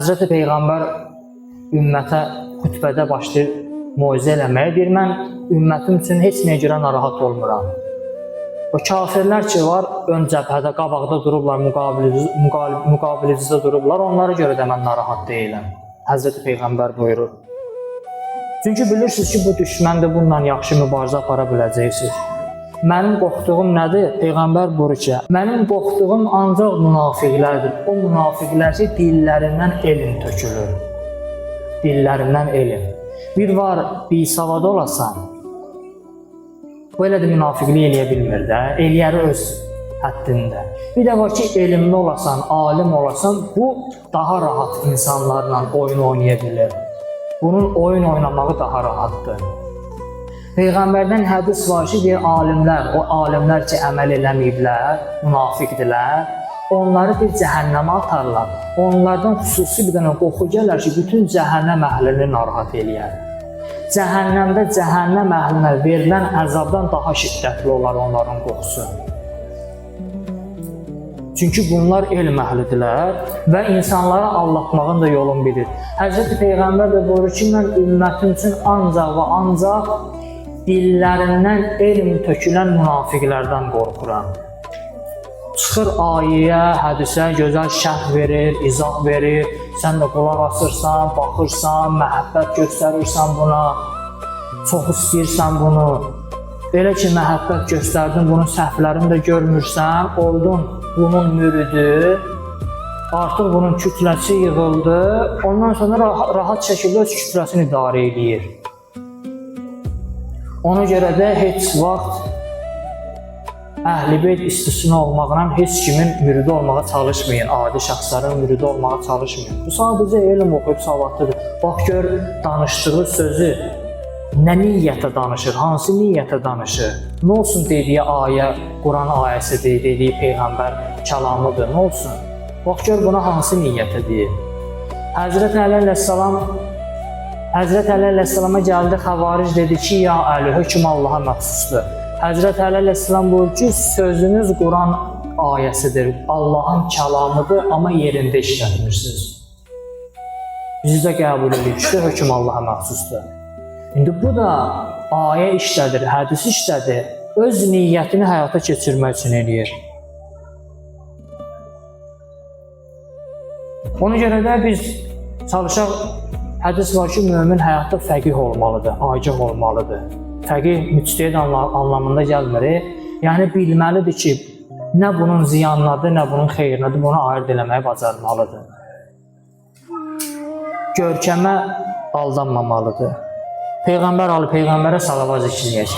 Hazreti Peyğəmbər ümmətə xütbədə başlayır moizə eləməyə, deyir, mən ümmətim üçün heç nəyə görə narahat olmuram. O kafirlər ki var, ön cəbhədə, qabaqda durublar, müqabilicədə durublar, onlara görə də mən narahat deyiləm. Hazreti Peyğəmbər buyurur. Çünki bilirsiniz ki, bu düşməndir, bununla yaxşı mübarizə apara biləcəksiniz. Mənim qorxduğum nədir? Peyğəmbər buyurur ki, mənim qorxduğum ancaq münafiqlərdir. O münafiqlər ki, dillərindən elm tökülür. Dillərindən elm. Bir var, bir savad olasan, belə də münafiqlik eləyə bilmir də, eləyəri öz həddində. Bir də var ki, elmli olasan, alim olasan, bu daha rahat insanlarla oyun oynaya bilir. Bunun oyun oynamağı daha rahatdır. Peyğəmbərdən hədis var ki, deyir, alimlər, o alimlər ki, əməl eləməyiblər, münafiqdirlər, onları bir cəhənnəmə atarlar. Onlardan xüsusi bir dənə qoxu gələr ki, bütün cəhənnəm əhlini narahat eləyər. Cəhənnəmdə cəhənnəm əhlinə verilən əzabdan daha şiddətli olar onların qoxusu. Çünki bunlar elm əhlidirlər və insanları aldatmağın da yolunu bilir. Həzreti Peyğəmbər də buyurur ki, mən ümmətim üçün ancaq və ancaq dillərindən elm tökülən münafiqlərdən qorxuram. Çıxır ayəyə, hədisə gözəl şərh verir, izah verir, sən də qulaq asırsan, baxırsan, məhəbbət göstərirsən buna, çox istəyirsən bunu. Elə ki, məhəbbət göstərdin, bunun səhvlərini də görmürsən, oldun bunun müridi, artıq bunun kütləsi yığıldı, ondan sonra rahat şəkildə öz kütləsini idarə edir. Ona görə də heç vaxt Əhl-i Beyt istisna olmaqla heç kimin müridi olmağa çalışmayın, adi şəxslərin müridi olmağa çalışmayın. Bu sadəcə elm oxuyub savadlıdır. Bax gör, danışdığı sözü nə niyyətə danışır, hansı niyyətə danışır, nə olsun dediyi ayə, Quran ayəsidir, dediyi Peyğəmbər kəlamıdır, nə olsun? Bax gör, buna hansı niyyətə deyir. Həzrət Əli əleyhissalama gəldi, xavaric dedi ki, ya Əli, hökm Allaha məxsusdur. Həzrət Əli əleyhissalam buyurur ki, sözünüz Quran ayəsidir, Allahın kəlamıdır, amma yerində işlətmirsiniz. Biz də qəbul edirik ki, hökm Allaha məxsusdur. İndi bu da ayə işlədir, hədis işlədir, öz niyyətini həyata keçirmək üçün eləyir. Ona görə də biz çalışaq, hədis var ki, mömin həyatda fəqih olmalıdır, agah olmalıdır. Fəqih müctəhid anlamında gəlmir. Yəni bilməlidir ki, nə bunun ziyanınadır, nə bunun xeyrinədir, bunu ayırt eləməyi bacarmalıdır. Görkəmə aldanmamalıdır. Peyğəmbər Peyğəmbərə salavat zikr edək.